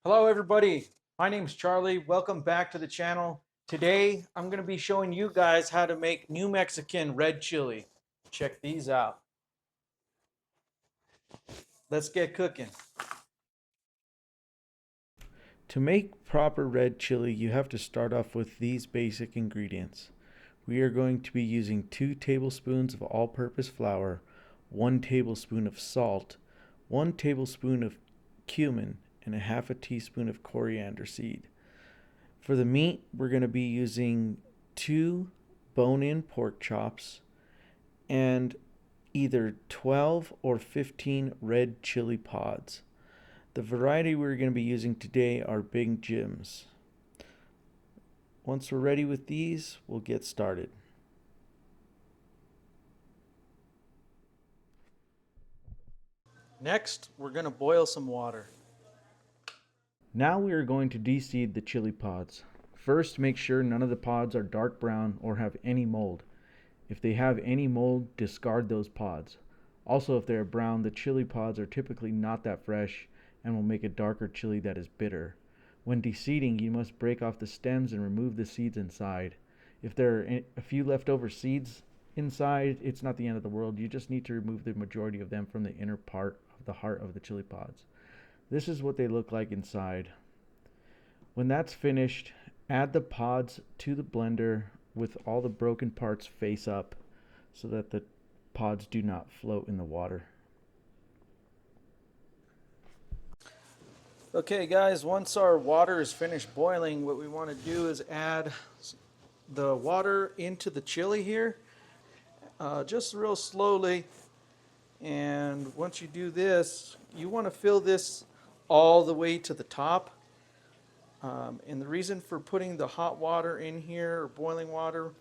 Hello everybody, my name is Charlie. Welcome back to the channel. Today I'm going to be showing you guys how to make New Mexican red chili. Check these out. Let's get cooking. To make proper red chili, you have to start off with these basic ingredients. We are going to be using 2 tablespoons of all-purpose flour, 1 tablespoon of salt, 1 tablespoon of cumin, and a half a teaspoon of coriander seed. For the meat, we're going to be using 2 bone-in pork chops and either 12 or 15 red chili pods. The variety we're going to be using today are Big Jims. Once we're ready with these, we'll get started. Next, we're going to boil some water. Now we are going to deseed the chili pods. First, make sure none of the pods are dark brown or have any mold. If they have any mold, discard those pods. Also, if they are brown, the chili pods are typically not that fresh and will make a darker chili that is bitter. When deseeding, you must break off the stems and remove the seeds inside. If there are a few leftover seeds inside, it's not the end of the world. You just need to remove the majority of them from the inner part of the heart of the chili pods. This is what they look like inside. When that's finished, add the pods to the blender with all the broken parts face up so that the pods do not float in the water. Okay guys, once our water is finished boiling, what we want to do is add the water into the chili here, just real slowly. And once you do this, you want to fill this all the way to the top. And the reason for putting the hot water in here, or boiling water,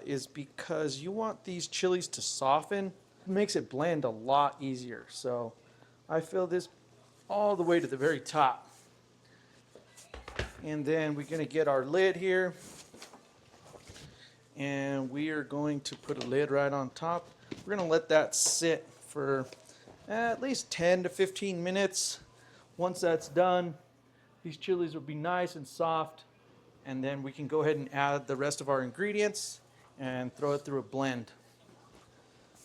is because you want these chilies to soften. It makes it blend a lot easier. So I fill this all the way to the very top. And then we're going to get our lid here. And we are going to put a lid right on top. We're going to let that sit for at least 10 to 15 minutes. Once that's done, these chilies will be nice and soft, and then we can go ahead and add the rest of our ingredients and throw it through a blend.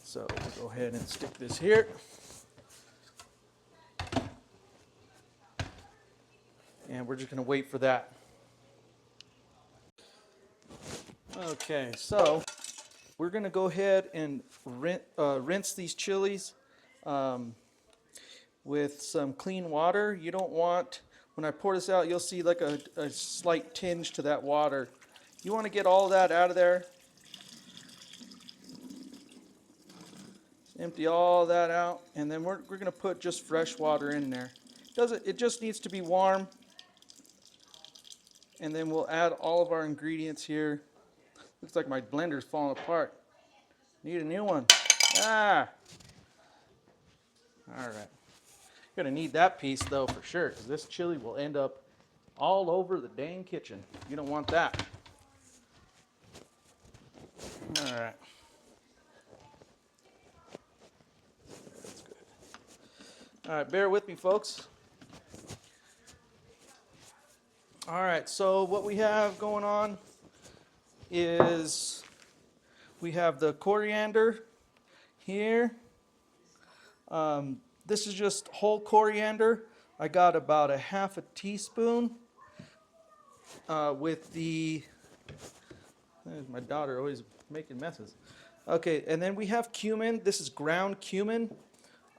So we'll go ahead and stick this here. And we're just going to wait for that. Okay, so we're going to go ahead and rinse these chilies with some clean water. You don't want, when I pour this out, you'll see like a slight tinge to that water. You want to get all that out of there. Empty all that out, and then we're going to put just fresh water in there. It just needs to be warm. And then we'll add all of our ingredients here. Looks like my blender's falling apart. Need a new one. Ah! Alright. You're going to need that piece though for sure, because this chili will end up all over the dang kitchen. You don't want that. Alright. That's good. Alright, bear with me folks. Alright, so what we have going on is we have the coriander here. This is just whole coriander. I got about a half a teaspoon with the, there's my daughter always making messes. Okay, and then we have cumin. This is ground cumin.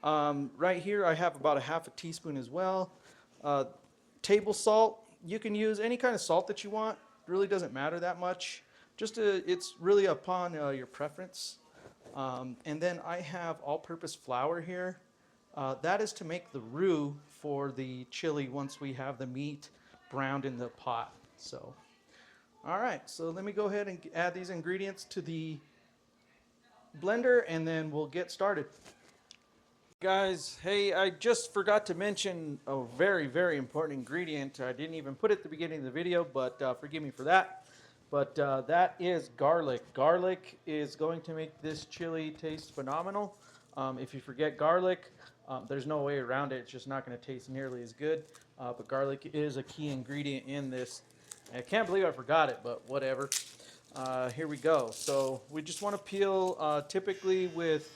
Right here I have about a half a teaspoon as well. Table salt. You can use any kind of salt that you want. It really doesn't matter that much. It's really upon your preference. And then I have all-purpose flour here. That is to make the roux for the chili once we have the meat browned in the pot. So, all right, so let me go ahead and add these ingredients to the blender and then we'll get started. Guys, hey, I just forgot to mention a very, very important ingredient. I didn't even put it at the beginning of the video, but forgive me for that. But that is garlic. Garlic is going to make this chili taste phenomenal. If you forget garlic, There's no way around it. It's just not going to taste nearly as good. But garlic is a key ingredient in this. I can't believe I forgot it, but whatever. Here we go. So we just want to peel, typically with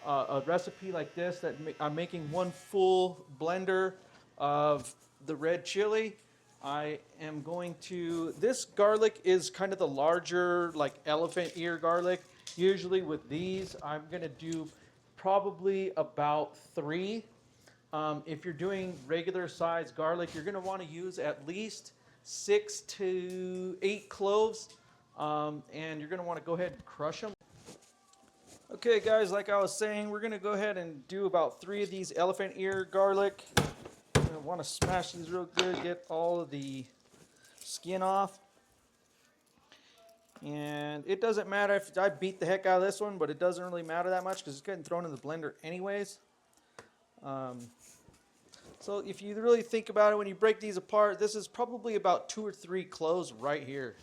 a recipe like this, that I'm making one full blender of the red chili. I am going to, this garlic is kind of the larger, like elephant ear garlic. Usually with these, I'm going to do probably about 3. If you're doing regular size garlic, you're going to want to use at least 6 to 8 cloves. And you're going to want to go ahead and crush them. Okay guys, like I was saying, we're going to go ahead and do about 3 of these elephant ear garlic. You're going to want to smash these real good, get all of the skin off. And it doesn't matter if I beat the heck out of this one, but it doesn't really matter that much because it's getting thrown in the blender anyways. So if you really think about it, when you break these apart, this is probably about 2 or 3 cloves right here.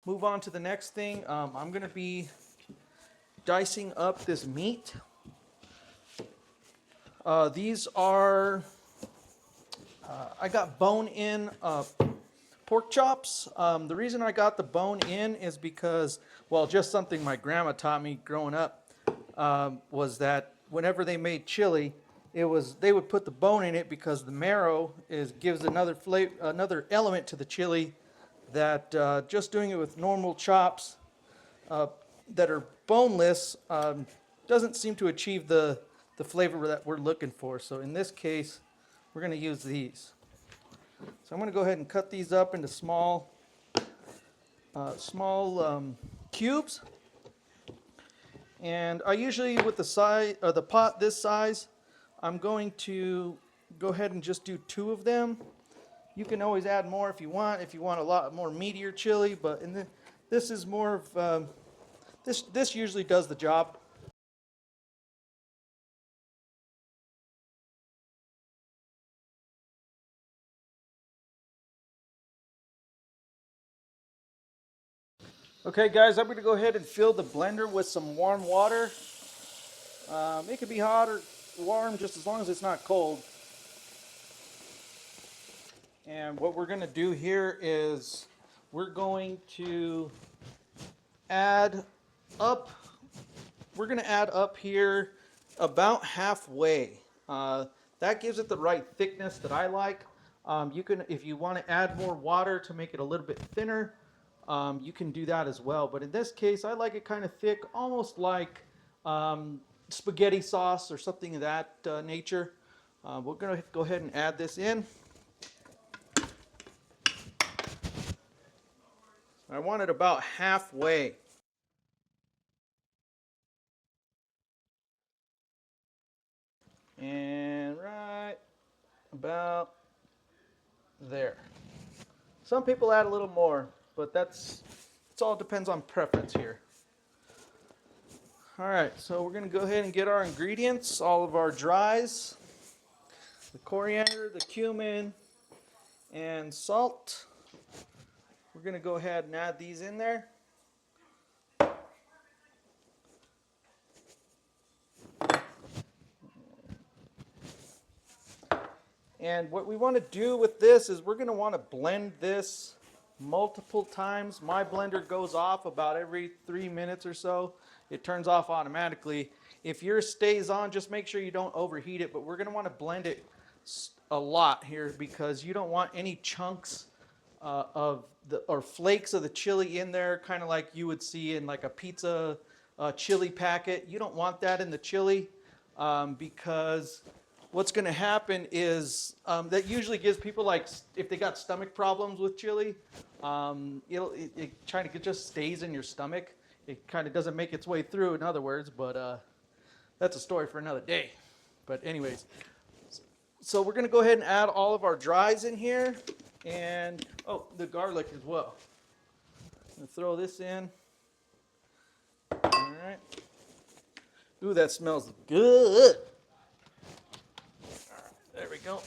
Move on to the next thing. I'm going to be dicing up this meat. These are, I got bone-in pork chops. The reason I got the bone-in is because, well, just something my grandma taught me growing up, was that whenever they made chili, they would put the bone in it because the marrow gives another flavor, another element to the chili that just doing it with normal chops that are boneless doesn't seem to achieve the flavor that we're looking for. So in this case, we're going to use these. So I'm going to go ahead and cut these up into small cubes. And I usually, with the size or the pot this size, I'm going to go ahead and just do 2 of them. You can always add more if you want a lot more meatier chili, but this is more of, this usually does the job. Okay guys, I'm going to go ahead and fill the blender with some warm water. It could be hot or warm just as long as it's not cold. And what we're going to do here is we're going to add up, here about halfway. That gives it the right thickness that I like. You can, if you want to add more water to make it a little bit thinner, you can do that as well. But in this case, I like it kind of thick, almost like spaghetti sauce or something of that nature. We're going to go ahead and add this in. I want it about halfway. And right about there. Some people add a little more, but it all depends on preference here. All right, so we're gonna go ahead and get our ingredients, all of our dries, the coriander, the cumin, and salt. We're gonna go ahead and add these in there. And what we want to do with this is we're going to want to blend this multiple times. My blender goes off about every 3 minutes or so. It turns off automatically. If yours stays on, just make sure you don't overheat it. But we're going to want to blend it a lot here because you don't want any chunks or flakes of the chili in there, kind of like you would see in like a pizza chili packet. You don't want that in the chili because what's going to happen is that usually gives people, like, if they got stomach problems with chili, it kind of just stays in your stomach. It kind of doesn't make its way through, in other words, but that's a story for another day. But anyways, so we're going to go ahead and add all of our dries in here, and the garlic as well. I'm going to throw this in. All right. Ooh, that smells good. go.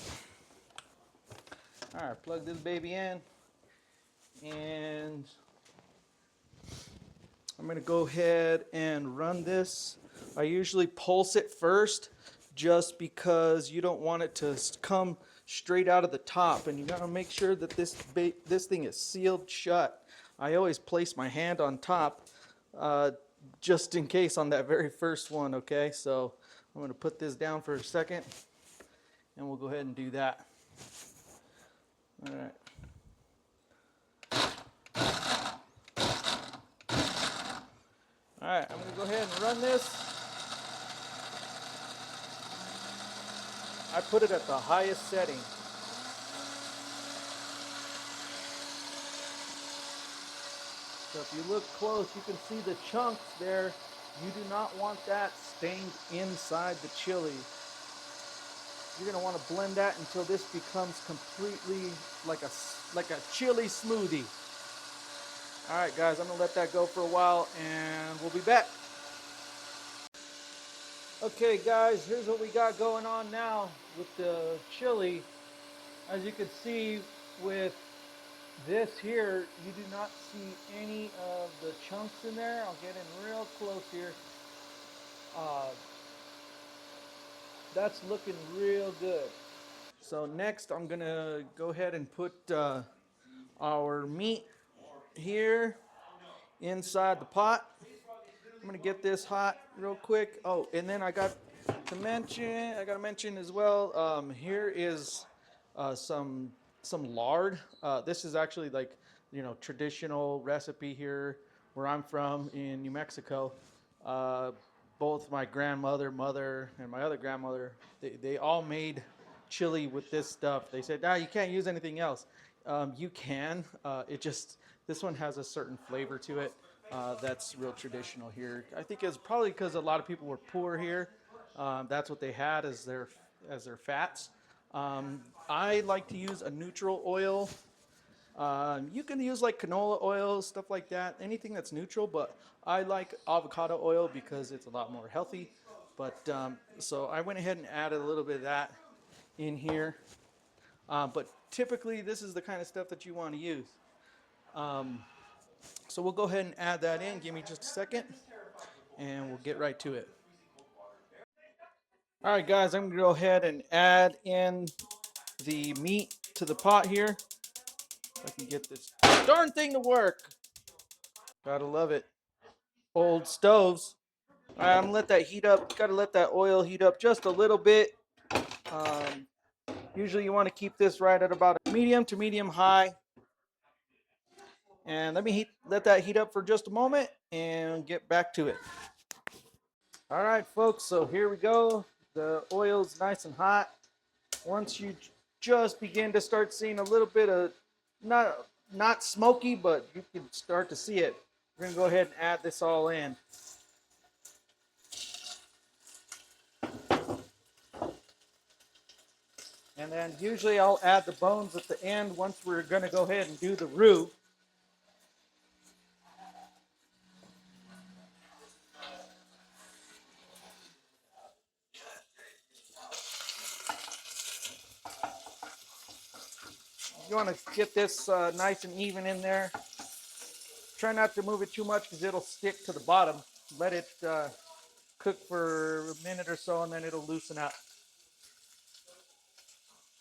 All right, plug this baby in, and I'm gonna go ahead and run this. I usually pulse it first just because you don't want it to come straight out of the top, and you gotta make sure that this thing is sealed shut. I always place my hand on top just in case on that very first one, okay? So I'm gonna put this down for a second, and we'll go ahead and do that. All right. All right, I'm gonna go ahead and run this. I put it at the highest setting. So if you look close, you can see the chunks there. You do not want that stained inside the chili. You're gonna want to blend that until this becomes completely like a chili smoothie. All right, guys, I'm gonna let that go for a while, and we'll be back. Okay, guys, here's what we got going on now with the chili. As you can see with this here, you do not see any of the chunks in there. I'll get in real close here. That's looking real good. So next I'm gonna go ahead and put our meat here inside the pot. I'm gonna get this hot real quick. Oh, and then I gotta mention as well, here is some lard. This is actually like, traditional recipe here where I'm from in New Mexico. Both my grandmother, mother, and my other grandmother, they all made chili with this stuff. They said, you can't use anything else. You can. This one has a certain flavor to it that's real traditional here. I think it's probably because a lot of people were poor here. That's what they had as their fats. I like to use a neutral oil. You can use like canola oil, stuff like that, anything that's neutral, but I like avocado oil because it's a lot more healthy. But so I went ahead and added a little bit of that in here. But typically this is the kind of stuff that you want to use. So we'll go ahead and add that in. Give me just a second and we'll get right to it. All right, guys, I'm gonna go ahead and add in the meat to the pot here. If I can get this darn thing to work. Gotta love it. Old stoves. All right, I'm gonna let that heat up. Gotta let that oil heat up just a little bit. Usually you want to keep this right at about a medium to medium high. And let that heat up for just a moment and get back to it. All right, folks, so here we go. The oil's nice and hot. Once you just begin to start seeing a little bit of, not smoky, but you can start to see it, we're gonna go ahead and add this all in. And then usually I'll add the bones at the end once we're gonna go ahead and do the roux. You want to get this nice and even in there. Try not to move it too much because it'll stick to the bottom. Let it cook for a minute or so and then it'll loosen up.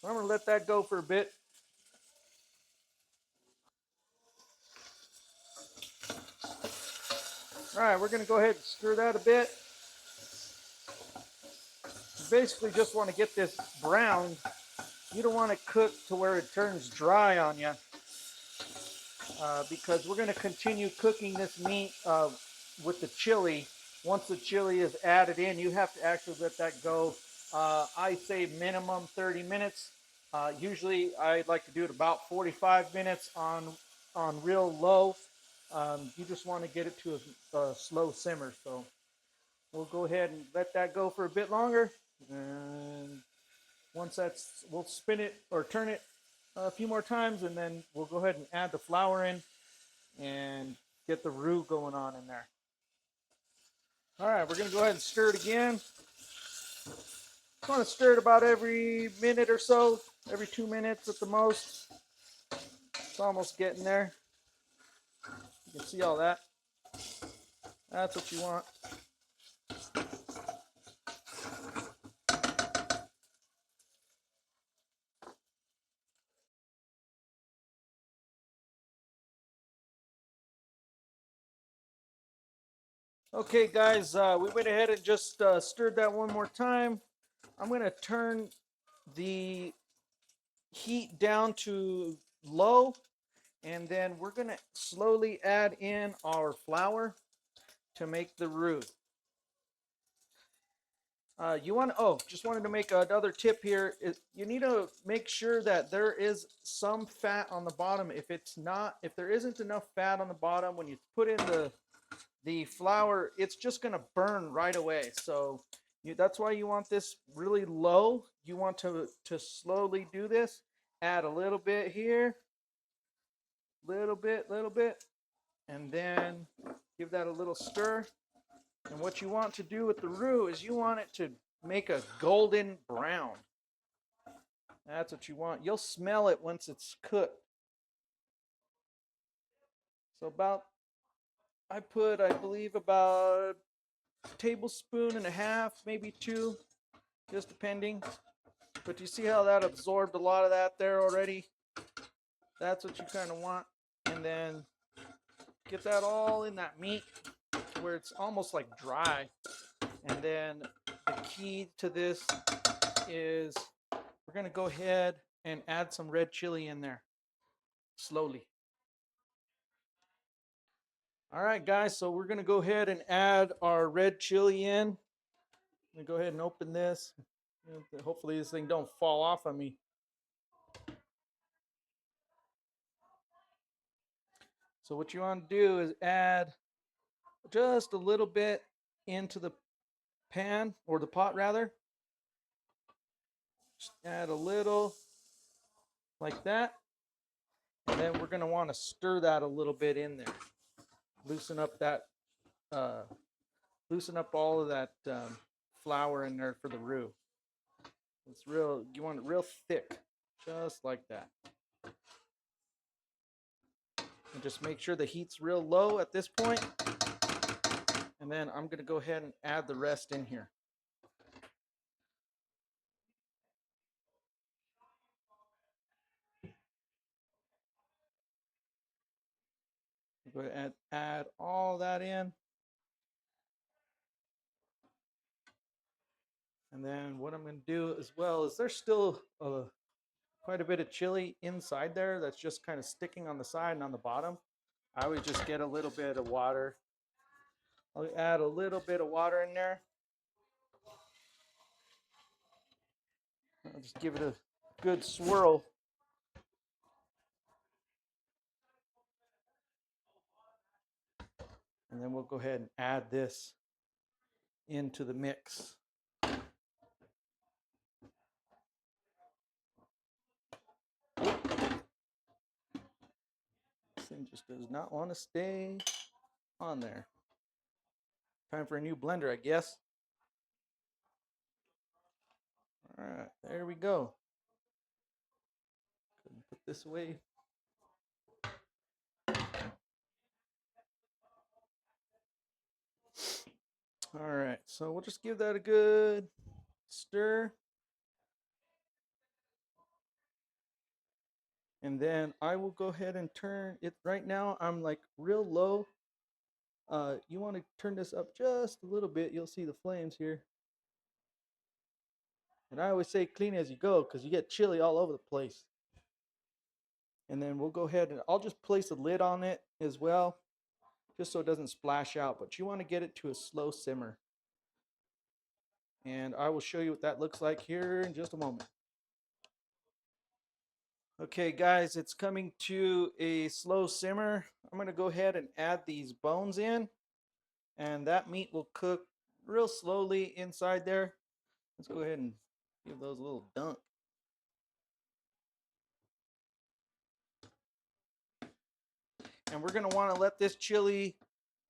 I'm going to let that go for a bit. All right, we're going to go ahead and stir that a bit. You basically just want to get this brown. You don't want to cook to where it turns dry on you because we're going to continue cooking this meat with the chili. Once the chili is added in, you have to actually let that go. I say minimum 30 minutes. Usually I like to do it about 45 minutes on real low. You just want to get it to a slow simmer. So we'll go ahead and let that go for a bit longer. And once we'll spin it or turn it a few more times, and then we'll go ahead and add the flour in and get the roux going on in there. All right, we're going to go ahead and stir it again. Just want to stir it about every minute or so, every 2 minutes at the most. It's almost getting there. You can see all that. That's what you want. Okay, guys, we went ahead and just stirred that one more time. I'm going to turn the heat down to low, and then we're going to slowly add in our flour to make the roux. Just wanted to make another tip here. You need to make sure that there is some fat on the bottom. If there isn't enough fat on the bottom, when you put in the flour, it's just going to burn right away. So that's why you want this really low. You want to slowly do this. Add a little bit here, little bit, and then give that a little stir. And what you want to do with the roux is you want it to make a golden brown. That's what you want. You'll smell it once it's cooked. So I believe about a tablespoon and a half, maybe 2, just depending. But you see how that absorbed a lot of that there already? That's what you kind of want. And then get that all in that meat where it's almost like dry. And then the key to this is we're going to go ahead and add some red chili in there slowly. All right, guys, so we're going to go ahead and add our red chili in. I'm going to go ahead and open this. Hopefully this thing don't fall off on me. So what you want to do is add just a little bit into the pan, or the pot rather. Just add a little like that. And then we're going to want to stir that a little bit in there. Loosen up all of that flour in there for the roux. You want it real thick, just like that. And just make sure the heat's real low at this point. And then I'm going to go ahead and add the rest in here. Go ahead and add all that in. And then what I'm going to do as well is there's still quite a bit of chili inside there that's just kind of sticking on the side and on the bottom. I would just get a little bit of water. I'll add a little bit of water in there. I'll just give it a good swirl. And then we'll go ahead and add this into the mix. This thing just does not want to stay on there. Time for a new blender, I guess. All right, there we go. Put this away. All right, so we'll just give that a good stir. And then I will go ahead and turn it. Right now I'm like real low. You want to turn this up just a little bit. You'll see the flames here. And I always say clean as you go because you get chili all over the place. And then we'll go ahead and I'll just place a lid on it as well, just so it doesn't splash out. But you want to get it to a slow simmer. And I will show you what that looks like here in just a moment. Okay, guys, it's coming to a slow simmer. I'm going to go ahead and add these bones in. And that meat will cook real slowly inside there. Let's go ahead and give those a little dunk. And we're going to want to let this chili,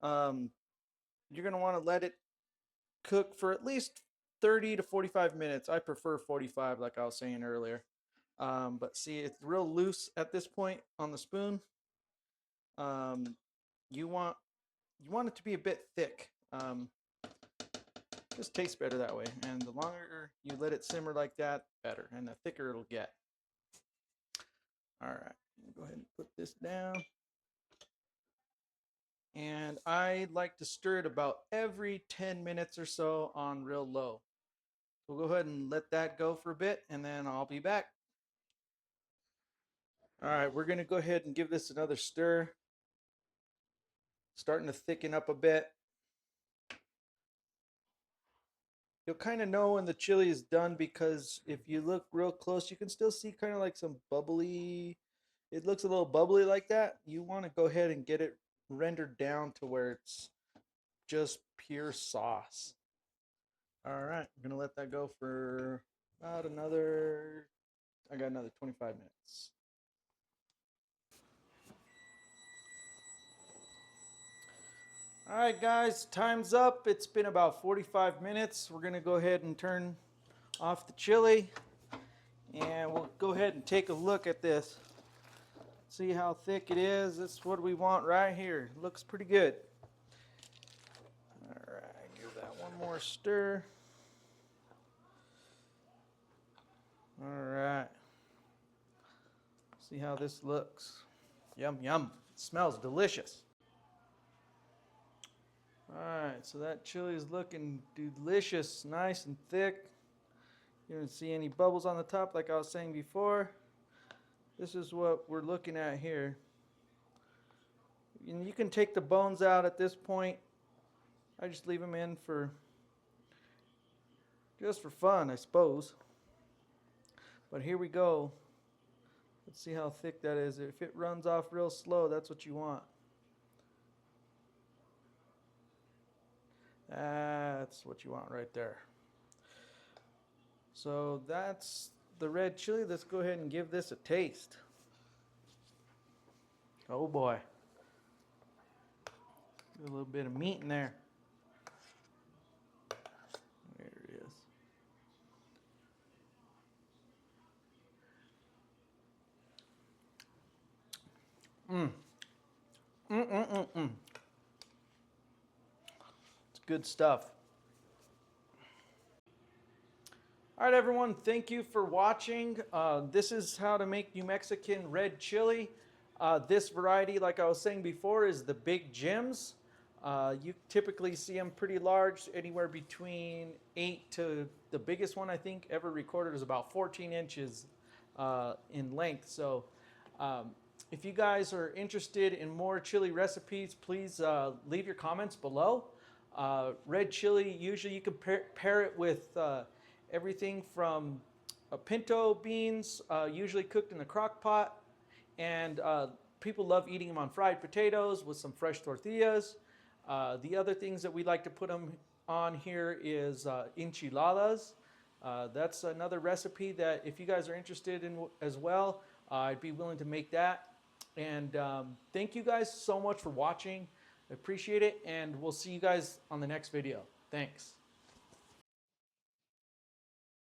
you're going to want to let it cook for at least 30 to 45 minutes. I prefer 45, like I was saying earlier. But see, it's real loose at this point on the spoon. Um, you want it to be a bit thick. Just tastes better that way. And the longer you let it simmer like that, better. And the thicker it'll get. All right, go ahead and put this down. And I like to stir it about every 10 minutes or so on real low. We'll go ahead and let that go for a bit, and then I'll be back. All right, we're going to go ahead and give this another stir. Starting to thicken up a bit. You'll kind of know when the chili is done because if you look real close, you can still see kind of like some bubbly. It looks a little bubbly like that. You want to go ahead and get it rendered down to where it's just pure sauce. All right, I'm going to let that go for about another, I got another 25 minutes. All right, guys, time's up. It's been about 45 minutes. We're going to go ahead and turn off the chili, and we'll go ahead and take a look at this. See how thick it is. That's what we want right here. Looks pretty good. All right, give that one more stir. All right. See how this looks. Yum, yum. It smells delicious. All right, so that chili is looking delicious, nice and thick. You don't see any bubbles on the top like I was saying before. This is what we're looking at here. And you can take the bones out at this point. I just leave them in for just for fun, I suppose. But here we go. Let's see how thick that is. If it runs off real slow, that's what you want. That's what you want right there. So that's the red chili. Let's go ahead and give this a taste. Oh boy. A little bit of meat in there. There it is. It's good stuff. All right, everyone, thank you for watching. This is how to make New Mexican red chili. This variety, like I was saying before, is the Big Jims. You typically see them pretty large, anywhere between 8 to the biggest one I think ever recorded is about 14 inches in length. So if you guys are interested in more chili recipes, please leave your comments below. Red chili, usually you can pair it with everything from pinto beans, usually cooked in the crock pot, and people love eating them on fried potatoes with some fresh tortillas. The other things that we like to put them on here is enchiladas. That's another recipe that if you guys are interested in as well, I'd be willing to make that. And thank you guys so much for watching. I appreciate it, and we'll see you guys on the next video. Thanks.